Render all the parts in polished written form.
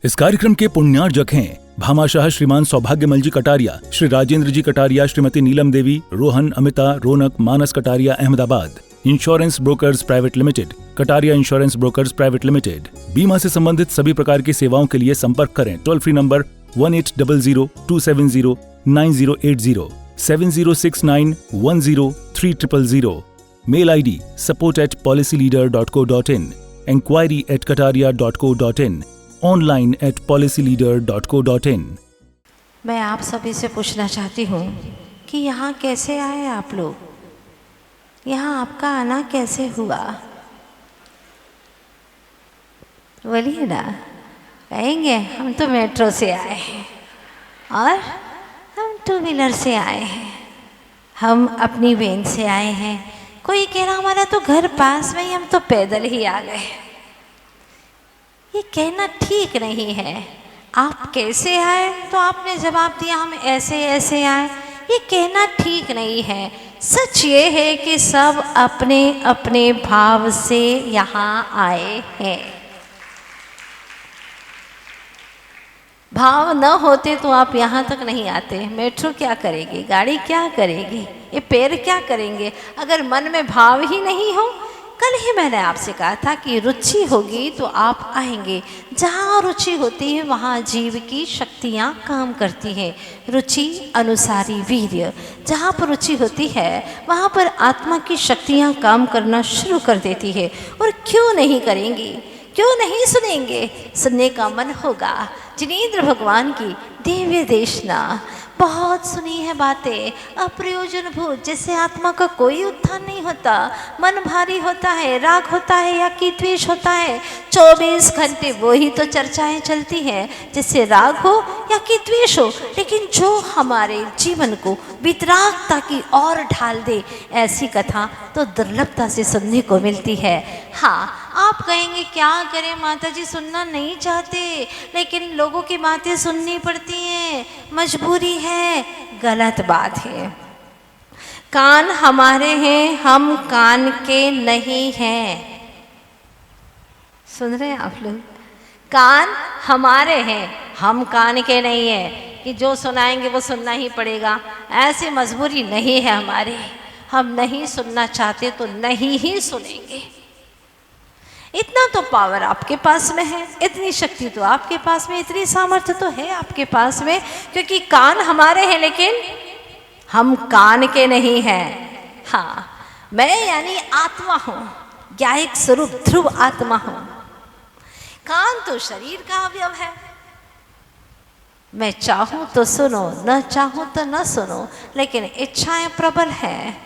इस कार्यक्रम के पुण्यार्जक हैं Bhamashah Shriman Saubhagyamal ji Kataria, Shri Rajendra ji Kataria, Shrimati Neelam Devi, Rohan, Amita, Raunak, Manas Kataria, Ahmedabad. Insurance brokers private limited, Kataria insurance brokers private limited. बीमा से संबंधित सभी प्रकार की सेवाओं के लिए संपर्क करें। Toll free number 1800-270-9080, 7069103000। Mail ID support@policyleader.co.in, enquiry@kataria.co.in, online@policyleader.co.in। मैं आप सभी से पूछना चाहती हूँ कि यहाँ कैसे आए आप लोग? यहाँ आपका आना कैसे हुआ? बोलिए ना। कहेंगे हम तो मेट्रो से आए हैं और हम 2 व्हीलर से आए हैं, हम अपनी वैन से आए हैं, कोई कह रहा हमारा तो घर पास में ही, हम तो पैदल ही आ गए। ये कहना ठीक नहीं है। आप कैसे आए तो आपने जवाब दिया हम ऐसे ऐसे आए। ये कहना ठीक नहीं है। सच ये है कि सब अपने अपने भाव से यहाँ आए हैं। भाव न होते तो आप यहाँ तक नहीं आते। मेट्रो क्या करेगी, गाड़ी क्या करेगी, ये पैर क्या करेंगे अगर मन में भाव ही नहीं हो? कल ही मैंने आपसे कहा था कि रुचि होगी तो आप आएंगे। जहाँ रुचि होती है वहाँ जीव की शक्तियाँ काम करती हैं। रुचि अनुसारी वीर्य, जहाँ पर रुचि होती है वहाँ पर आत्मा की शक्तियाँ काम करना शुरू कर देती है। और क्यों नहीं करेंगी, क्यों नहीं सुनेंगे? सुनने का मन होगा। जिनेंद्र भगवान की दिव्य देशना बहुत सुनी है बातें, अप्रयोजन भूत, जैसे आत्मा का कोई उत्थान नहीं होता, मन भारी होता है, राग होता है या कि द्वेष होता है, 24 घंटे वही तो चर्चाएं चलती हैं, जैसे राग हो या कि द्वेष हो। लेकिन जो हमारे जीवन को वितरागता की ओर ढाल दे, ऐसी कथा तो दुर्लभता से सुनने को मिलती है। हाँ, आप कहेंगे क्या करें माता जी, सुनना नहीं चाहते लेकिन लोगों की बातें सुननी पड़ती हैं, मजबूरी है। गलत बात है। कान हमारे हैं, हम कान के नहीं हैं। सुन रहे हैं आप लोग? कान हमारे हैं, हम कान के नहीं हैं कि जो सुनाएंगे वो सुनना ही पड़ेगा। ऐसी मजबूरी नहीं है हमारी। हम नहीं सुनना चाहते तो नहीं ही सुनेंगे। इतना तो पावर आपके पास में है, इतनी शक्ति तो आपके पास में, इतनी सामर्थ्य तो है आपके पास में, क्योंकि कान हमारे हैं लेकिन हम कान के नहीं हैं। हाँ, मैं यानी आत्मा हूँ, ज्ञायक स्वरूप ध्रुव आत्मा हूँ। कान तो शरीर का अवयव है। मैं चाहूँ तो सुनो, न चाहूँ तो न सुनो, लेकिन इच्छाएं प्रबल हैं।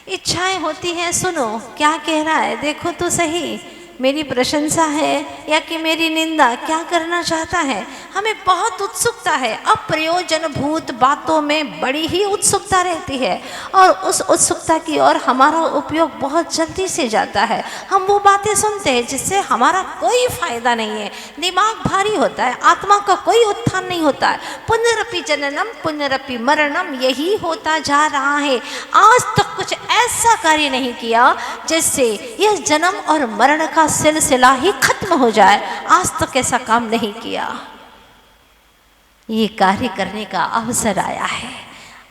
इच्छाएं होती हैं, सुनो क्या कह रहा है, देखो तो सही, मेरी प्रशंसा है या कि मेरी निंदा, क्या करना चाहता है। हमें बहुत उत्सुकता है, अप्रयोजन भूत बातों में बड़ी ही उत्सुकता रहती है और उस उत्सुकता की ओर हमारा उपयोग बहुत जल्दी से जाता है। हम वो बातें सुनते हैं जिससे हमारा कोई फायदा नहीं है, दिमाग भारी होता है, आत्मा का कोई उत्थान नहीं होता है। पुनरपि जननम पुनरपि मरणम, यही होता जा रहा है। आज तक कुछ ऐसा कार्य नहीं किया जिससे यह जन्म और मरण का सिलसिला ही खत्म हो जाए। आज तक ऐसा काम नहीं किया। ये कार्य करने का अवसर आया है,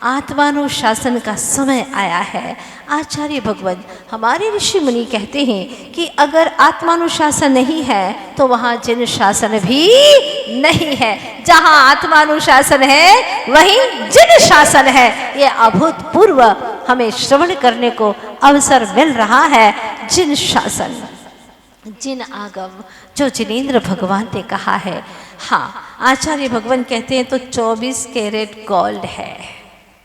आत्मानुशासन का समय आया है। आचार्य भगवत, हमारे ऋषि मुनि कहते हैं कि अगर आत्मानुशासन नहीं है तो वहाँ जिन शासन भी नहीं है। जहाँ आत्मानुशासन है वहीं जिन शासन है। ये अभूतपूर्व हमें श्रवण करने को अवसर मिल रहा है। जिन शासन, जिन आगम, जो जिनेंद्र भगवान ने कहा है। हाँ, आचार्य भगवान कहते हैं तो 24 कैरेट गोल्ड है।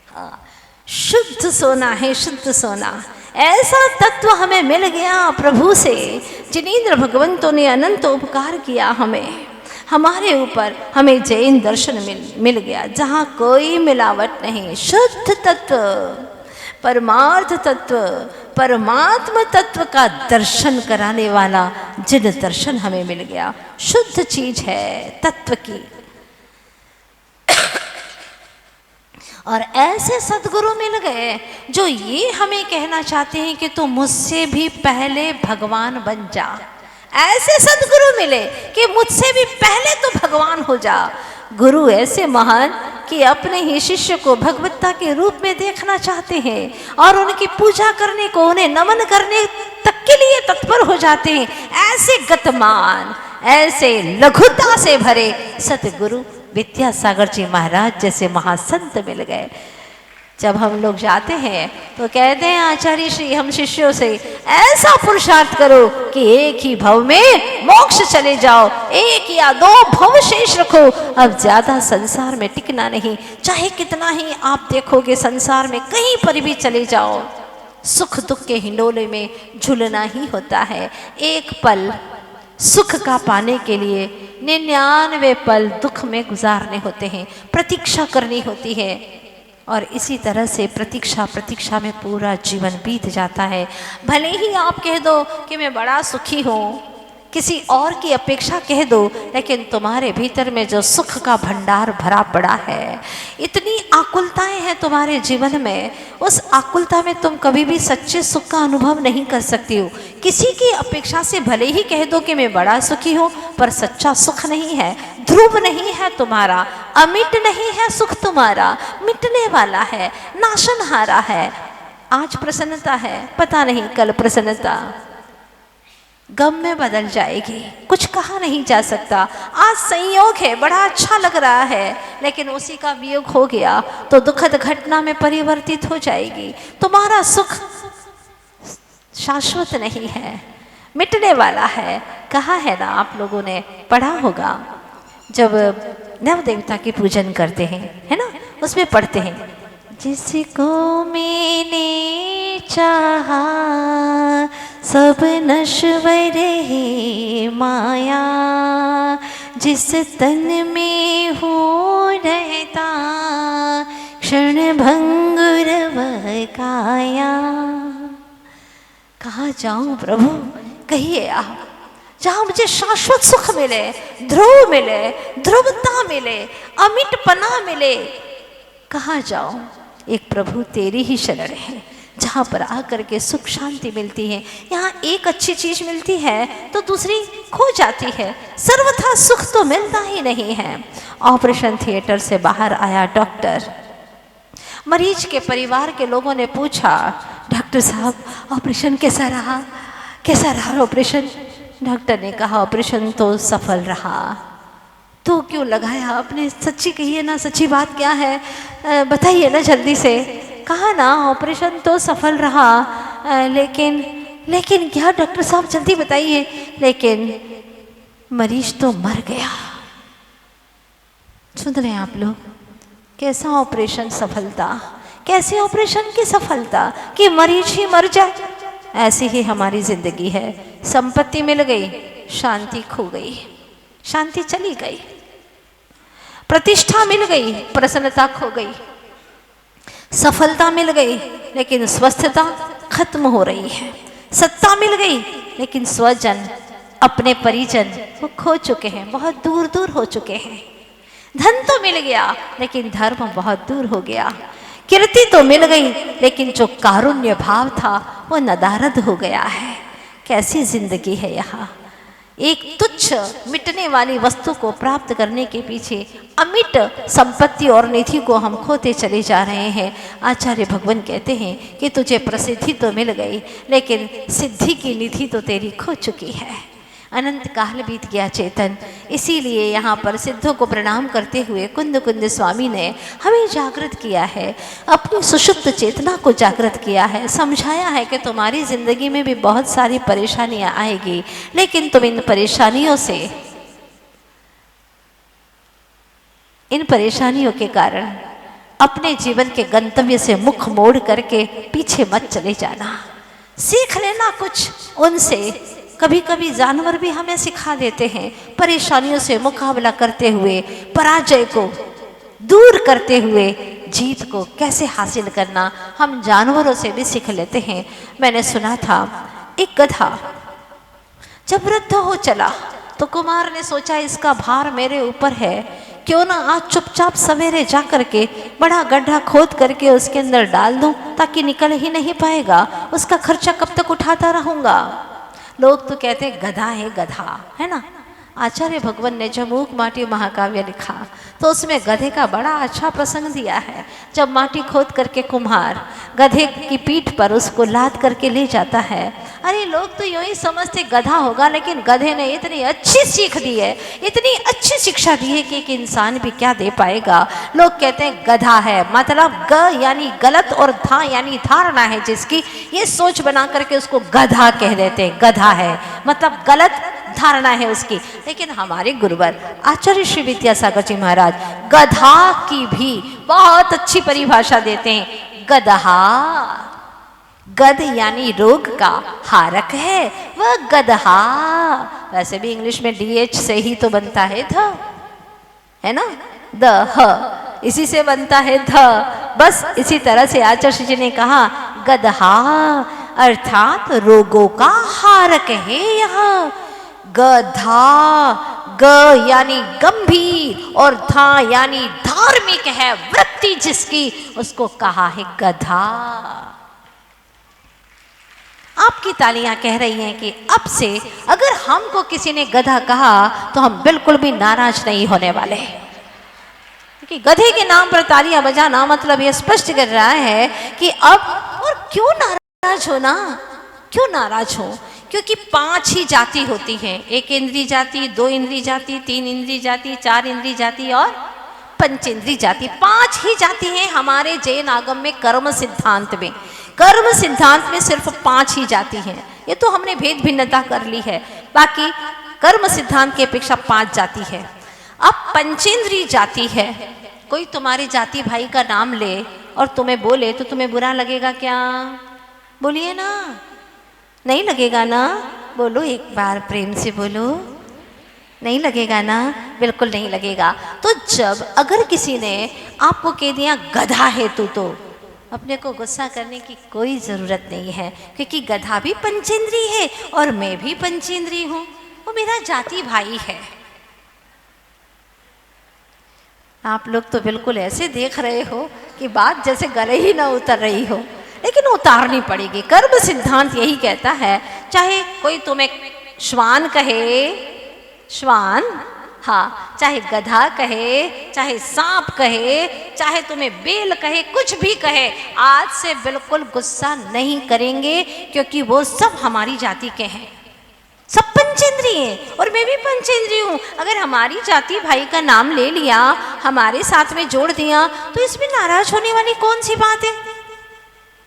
हाँ, शुद्ध सोना है, शुद्ध सोना। ऐसा तत्व हमें मिल गया प्रभु से। जिनेंद्र भगवंतों ने अनंत उपकार किया हमें, हमारे ऊपर। हमें जैन दर्शन मिल गया, जहाँ कोई मिलावट नहीं, शुद्ध तत्व, परमार्थ तत्व, परमात्म तत्व का दर्शन कराने वाला जिन दर्शन हमें मिल गया। शुद्ध चीज है तत्व की। और ऐसे सद्गुरु मिल गए जो ये हमें कहना चाहते हैं कि तू मुझसे भी पहले भगवान बन जा। ऐसे सदगुरु मिले कि मुझसे भी पहले तो भगवान हो जा। गुरु ऐसे महान कि अपने ही शिष्य को भगवत्ता के रूप में देखना चाहते हैं और उनकी पूजा करने को, उन्हें नमन करने तक के लिए तत्पर हो जाते हैं। ऐसे गतमान, ऐसे लघुता से भरे सतगुरु विद्यासागर जी महाराज जैसे महासंत मिल गए। जब हम लोग जाते हैं तो कहते हैं आचार्य श्री हम शिष्यों से, ऐसा पुरुषार्थ करो कि एक ही भव में मोक्ष चले जाओ, एक या दो भव शेष रखो। अब ज्यादा संसार में टिकना नहीं, चाहे कितना ही आप देखोगे संसार में कहीं पर भी चले जाओ, सुख दुख के हिंडोले में झूलना ही होता है। एक पल सुख का पाने के लिए 99 पल दुख में गुजारने होते हैं, प्रतीक्षा करनी होती है। और इसी तरह से प्रतीक्षा में पूरा जीवन बीत जाता है। भले ही आप कह दो कि मैं बड़ा सुखी हूँ, किसी और की अपेक्षा कह दो, लेकिन तुम्हारे भीतर में जो सुख का भंडार भरा पड़ा है, इतनी आकुलताएं हैं तुम्हारे जीवन में, उस आकुलता में तुम कभी भी सच्चे सुख का अनुभव नहीं कर सकती हो। किसी की अपेक्षा से भले ही कह दो कि मैं बड़ा सुखी हूँ, पर सच्चा सुख नहीं है, ध्रुव नहीं है तुम्हारा, अमिट नहीं है सुख तुम्हारा, मिटने वाला है, नाशनहारा है। आज प्रसन्नता है, पता नहीं कल प्रसन्नता गम में बदल जाएगी, कुछ कहा नहीं जा सकता। आज संयोग है, बड़ा अच्छा लग रहा है, लेकिन उसी का वियोग हो गया तो दुखद घटना में परिवर्तित हो जाएगी। तुम्हारा सुख शाश्वत नहीं है, मिटने वाला है। कहा है ना, आप लोगों ने पढ़ा होगा, जब नव देवता की पूजन करते हैं, है ना, उसमें पढ़ते हैं, जिसको मैंने चाहा सब नश्वर है माया, जिस तन में हो रहता क्षण भंगुर वह काया। कहाँ जाऊं प्रभु, कहिए आप, जहाँ मुझे शाश्वत सुख मिले, ध्रुव मिले, ध्रुवता मिले, अमिटपना मिले, कहाँ जाऊं। एक प्रभु तेरी ही शरण है, जहाँ पर आकर के सुख शांति मिलती है। यहाँ एक अच्छी चीज मिलती है तो दूसरी खो जाती है, सर्वथा सुख तो मिलता ही नहीं है। ऑपरेशन थिएटर से बाहर आया डॉक्टर, मरीज के परिवार के लोगों ने पूछा, डॉक्टर साहब ऑपरेशन कैसा रहा, कैसा रहा ऑपरेशन। डॉक्टर ने कहा, ऑपरेशन तो सफल रहा। तो क्यों लगाया आपने, सच्ची कहिए ना, सच्ची बात क्या है, बताइए ना जल्दी से। कहा ना ऑपरेशन तो सफल रहा, लेकिन क्या डॉक्टर साहब जल्दी बताइए, लेकिन मरीज तो मर गया। सुन रहे हैं आप लोग, कैसा ऑपरेशन सफलता, कैसे ऑपरेशन की सफलता कि मरीज ही मर जाए। ऐसी ही हमारी जिंदगी है, संपत्ति मिल गई, शांति खो गई, शांति चली गई, प्रतिष्ठा मिल गई, प्रसन्नता खो गई, सफलता मिल गई, लेकिन स्वस्थता खत्म हो रही है, सत्ता मिल गई, लेकिन स्वजन, अपने परिजन वो खो चुके हैं, बहुत दूर दूर हो चुके हैं। धन तो मिल गया, लेकिन धर्म बहुत दूर हो गया। कीर्ति तो मिल गई, लेकिन जो कारुण्य भाव था वो नदारद हो गया है। कैसी जिंदगी है यहाँ, एक तुच्छ मिटने वाली वस्तु को प्राप्त करने के पीछे अमिट संपत्ति और निधि को हम खोते चले जा रहे हैं। आचार्य भगवान कहते हैं कि तुझे प्रसिद्धि तो मिल गई, लेकिन सिद्धि की निधि तो तेरी खो चुकी है। अनंत काल बीत गया चेतन, इसीलिए यहाँ पर सिद्धों को प्रणाम करते हुए कुंद कुंद स्वामी ने हमें जागृत किया है, अपनी सुषुप्त चेतना को जागृत किया है, समझाया है कि तुम्हारी जिंदगी में भी बहुत सारी परेशानियां आएगी, लेकिन तुम इन परेशानियों के कारण अपने जीवन के गंतव्य से मुख मोड़ करके पीछे मत चले जाना, सीख लेना कुछ उनसे। कभी कभी जानवर भी हमें सिखा देते हैं, परेशानियों से मुकाबला करते हुए, पराजय को दूर करते हुए जीत को कैसे हासिल करना, हम जानवरों से भी सीख लेते हैं। मैंने सुना था एक गधा जब वृद्ध हो चला तो कुमार ने सोचा इसका भार मेरे ऊपर है, क्यों ना आज चुपचाप सवेरे जा करके बड़ा गड्ढा खोद करके उसके अंदर डाल दूं, ताकि निकल ही नहीं पाएगा, उसका खर्चा कब तक उठाता रहूंगा। लोग तो कहते हैं गधा है गधा, है ना। आचार्य भगवान ने जब मूक माटी महाकाव्य लिखा तो उसमें गधे का बड़ा अच्छा प्रसंग दिया है। जब माटी खोद करके कुम्हार गधे की पीठ पर उसको लाद करके ले जाता है, अरे लोग तो यूं ही समझते गधा होगा, लेकिन गधे ने इतनी अच्छी सीख दी है, इतनी अच्छी शिक्षा दी है कि एक इंसान भी क्या दे पाएगा। लोग कहते हैं गधा है, मतलब ग यानी गलत और धा यानी धारणा है जिसकी, ये सोच बना करके उसको गधा कह देते हैं। गधा है मतलब गलत धारणा है उसकी। लेकिन हमारे गुरुवर आचार्य श्री विद्यासागर जी महाराज गधा की भी बहुत अच्छी परिभाषा देते हैं। गधा, गध यानी रोग का हारक है, वह गधा। वैसे भी इंग्लिश में DH से ही तो बनता है ध, है ना, द ह, इसी से बनता है ध। बस इसी तरह से आचार्य जी ने कहा गधा अर्थात रोगों का हारक है यह। गधा, ग यानी गंभीर और धा यानी धार्मिक है, वृत्ति जिसकी, उसको कहा है गधा। आपकी तालियां कह रही हैं कि अब से अगर हमको किसी ने गधा कहा तो हम बिल्कुल भी नाराज नहीं होने वाले, क्योंकि गधे के नाम पर तालियां बजाना मतलब यह स्पष्ट कर रहा है कि अब, और क्यों नाराज हो ना, क्यों नाराज हो, क्योंकि 5 ही जाति होती है। 1 इंद्रिय जाति, 2 इंद्रिय जाति, 3 इंद्रिय जाति, 4 इंद्रिय जाति और पंचेंद्रिय जाति। 5 ही जाति हैं हमारे जैन आगम में। कर्म सिद्धांत में, कर्म सिद्धांत में सिर्फ 5 ही जाति हैं। ये तो हमने भेद भिन्नता कर ली है, बाकी कर्म सिद्धांत की अपेक्षा 5 जाति है। अब पंचेंद्रिय जाति है। कोई तुम्हारे जाति भाई का नाम ले और तुम्हें बोले तो तुम्हें बुरा लगेगा क्या? बोलिए ना, नहीं लगेगा ना? बोलो एक बार प्रेम से बोलो, नहीं लगेगा ना? बिल्कुल नहीं लगेगा। तो जब अगर किसी ने आपको कह दिया गधा है तू, तो अपने को गुस्सा करने की कोई ज़रूरत नहीं है, क्योंकि गधा भी पंचेंद्रिय है और मैं भी पंचेंद्रिय हूँ, वो मेरा जाति भाई है। आप लोग तो बिल्कुल ऐसे देख रहे हो कि बात जैसे गले ही ना उतर रही हो, लेकिन उतारनी पड़ेगी। कर्म सिद्धांत यही कहता है, चाहे कोई तुम्हें श्वान कहे, श्वान, हाँ, चाहे गधा कहे, चाहे सांप कहे, चाहे तुम्हें बेल कहे, कुछ भी कहे, आज से बिल्कुल गुस्सा नहीं करेंगे, क्योंकि वो सब हमारी जाति के हैं, सब पंचेंद्रिय हैं और मैं भी पंचेंद्रिय हूँ। अगर हमारी जाति भाई का नाम ले लिया, हमारे साथ में जोड़ दिया, तो इसमें नाराज होने वाली कौन सी बात है?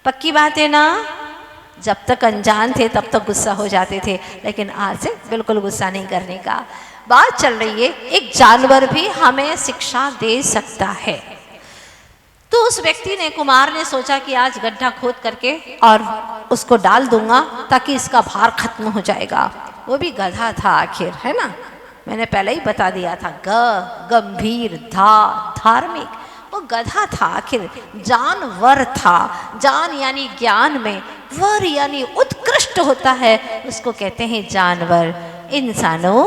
पक्की बात है ना? जब तक अनजान थे तब तक गुस्सा हो जाते थे, लेकिन आज से बिल्कुल गुस्सा नहीं करने का। बात चल रही है एक जानवर भी हमें शिक्षा दे सकता है। तो उस व्यक्ति ने, कुमार ने सोचा कि आज गड्ढा खोद करके और उसको डाल दूंगा ताकि इसका भार खत्म हो जाएगा। वो भी गधा था आखिर, है ना, मैंने पहले ही बता दिया था। गंभीर, धार्मिक, वो गधा था आखिर, जानवर था। जान यानी ज्ञान में, वर यानी उत्कृष्ट होता है, उसको कहते हैं जानवर। इंसानों,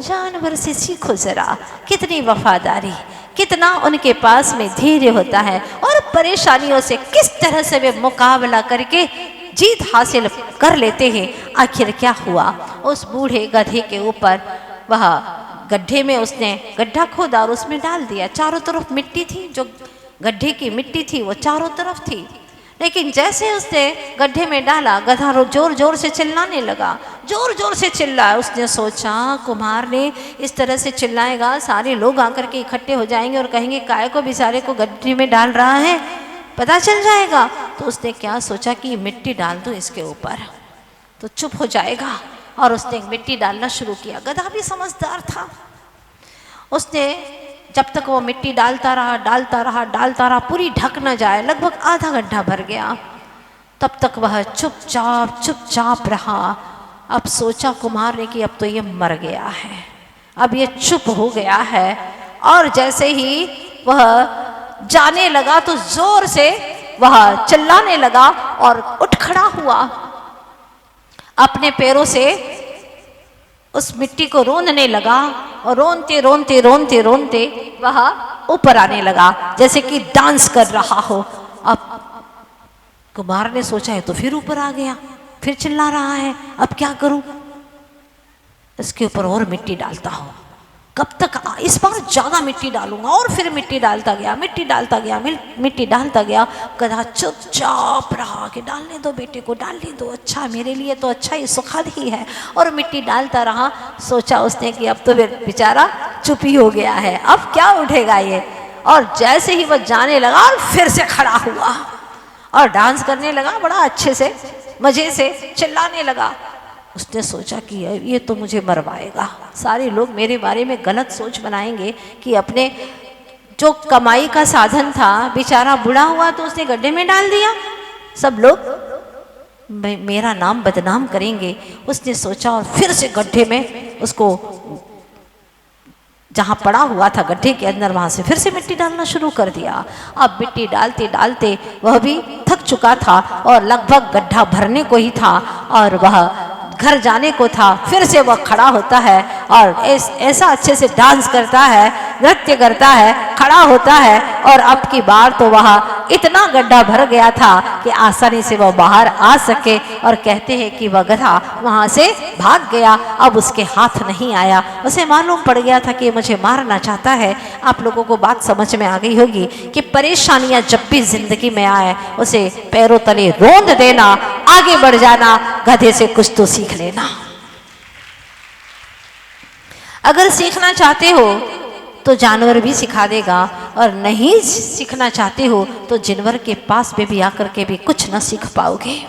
जानवर से सीखो जरा, कितनी वफादारी, कितना उनके पास में धैर्य होता है और परेशानियों से किस तरह से वे मुकाबला करके जीत हासिल कर लेते हैं। आखिर क्या हुआ? उस बूढ़े गधे के ऊपर, वह गड्ढे में उसने गड्ढा खोदा और उसमें डाल दिया। चारों तरफ मिट्टी थी, जो गड्ढे की मिट्टी थी वो चारों तरफ थी, लेकिन जैसे उसने गड्ढे में डाला, गधा जोर जोर से चिल्लाने लगा, जोर जोर से चिल्लाया। उसने सोचा कुम्हार ने इस तरह से चिल्लाएगा, सारे लोग आकर के इकट्ठे हो जाएंगे और कहेंगे काय को बेचारे को गड्ढे में डाल रहा है, पता चल जाएगा। तो उसने क्या सोचा कि मिट्टी डाल दो इसके ऊपर तो चुप हो जाएगा, और उसने मिट्टी डालना शुरू किया। गधा भी समझदार था, उसने जब तक वो मिट्टी डालता रहा, पूरी ढक न जाए, लगभग आधा गड्ढा भर गया, तब तक वह चुपचाप रहा। अब सोचा कुम्हार ने कि अब तो ये मर गया है, अब ये चुप हो गया है। और जैसे ही वह जाने लगा तो जोर से वह चिल्लाने लगा और उठ खड़ा हुआ, अपने पैरों से उस मिट्टी को रोंदने लगा, और रोनते वह ऊपर आने लगा, जैसे कि डांस कर रहा हो। अब कुमार ने सोचा है तो फिर ऊपर आ गया, फिर चिल्ला रहा है, अब क्या करूं? इसके ऊपर और मिट्टी डालता हूँ, कब तक, इस बार ज़्यादा मिट्टी डालूंगा। और फिर मिट्टी डालता गया, मिट्टी डालता गया, मिट्टी डालता गया। गधा चुपचाप रहा कि डालने दो बेटे को, डालने दो, अच्छा मेरे लिए तो अच्छा ही सुखद ही है। और मिट्टी डालता रहा। सोचा उसने कि अब तो फिर बेचारा चुप ही हो गया है, अब क्या उठेगा ये। और जैसे ही वह जाने लगा और फिर से खड़ा हुआ और डांस करने लगा, बड़ा अच्छे से मज़े से चिल्लाने लगा। उसने सोचा कि ये तो मुझे मरवाएगा, सारे लोग मेरे बारे में गलत सोच बनाएंगे कि अपने जो कमाई का साधन था बेचारा बुढ़ा हुआ तो उसने गड्ढे में डाल दिया, सब लोग मेरा नाम बदनाम करेंगे। उसने सोचा और फिर से गड्ढे में उसको, जहाँ पड़ा हुआ था गड्ढे के अंदर, वहाँ से फिर से मिट्टी डालना शुरू कर दिया। अब मिट्टी डालते डालते वह भी थक चुका था और लगभग गड्ढा भरने को ही था और वह घर जाने को था। फिर से वह खड़ा होता है और ऐसा अच्छे से डांस करता है, नृत्य करता है, खड़ा होता है। और अब की बार तो वह इतना गड्ढा भर गया था कि आसानी से वह बाहर आ सके। और कहते हैं कि वह गधा वहाँ से भाग गया, अब उसके हाथ नहीं आया। उसे मालूम पड़ गया था कि मुझे मारना चाहता है। आप लोगों को बात समझ में आ गई होगी कि परेशानियां जब भी जिंदगी में आए उसे पैरों तले रोंद देना, आगे बढ़ जाना, गधे से कुछ तो सीख लेना। अगर सीखना चाहते हो तो जानवर भी सिखा देगा, और नहीं सीखना चाहते हो तो जानवर के पास में भी आकर के भी कुछ न सीख पाओगे।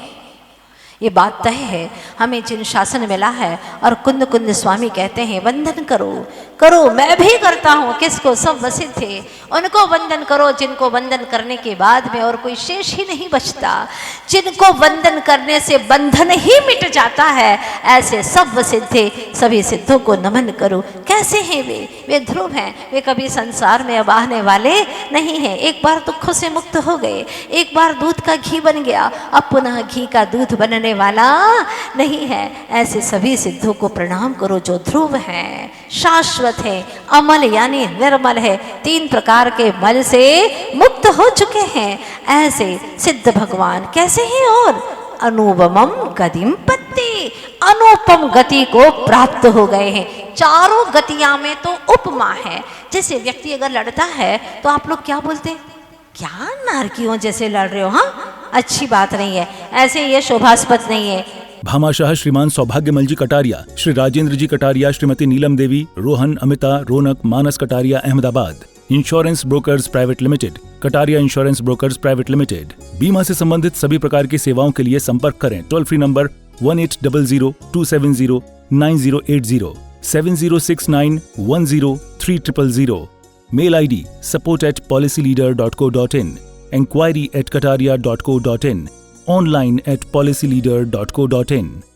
ये बात तय है। हमें जिन शासन मिला है और कुंद कुंद स्वामी कहते हैं वंदन करो करो, मैं भी करता हूँ। किसको? सब वसित थे, उनको वंदन करो जिनको वंदन करने के बाद में और कोई शेष ही नहीं बचता, जिनको वंदन करने से बंधन ही मिट जाता है। ऐसे सब वसित थे, सभी सिद्धों को नमन करो। कैसे हैं वे ध्रुव हैं, वे कभी संसार में अब आने वाले नहीं हैं। एक बार दुखों से मुक्त हो गए, एक बार दूध का घी बन गया, अब पुनः घी का दूध बनने वाला नहीं है। ऐसे सभी सिद्धों को प्रणाम करो जो ध्रुव हैं, शाश्वत है, अमल यानी निर्मल है, 3 प्रकार के मल से मुक्त हो चुके हैं। ऐसे सिद्ध भगवान कैसे हैं? और अनुपमम गतिम पत्ति, अनुपम गति को प्राप्त हो गए हैं। चारों गतियां में तो उपमा है। जैसे व्यक्ति अगर लड़ता है तो आप लोग क्या बोलते हैं? क्या नारकियों जैसे लड़ रहे हो, हाँ, अच्छी बात नहीं है, ऐसे ये शोभास्पद नहीं है। Bhamashah Shriman Saubhagyamal ji Kataria, Shri Rajendra ji Kataria, Shrimati Neelam Devi, Rohan, Amita, Raunak, Manas Kataria, Ahmedabad. Insurance brokers private limited, Kataria insurance brokers private limited. बीमा से संबंधित सभी प्रकार की सेवाओं के लिए संपर्क करें। Toll free number 1800-270-9080, 7069103000। Mail ID support@policyleader.co.in, enquiry@kataria.co.in, online at policyleader.co.in।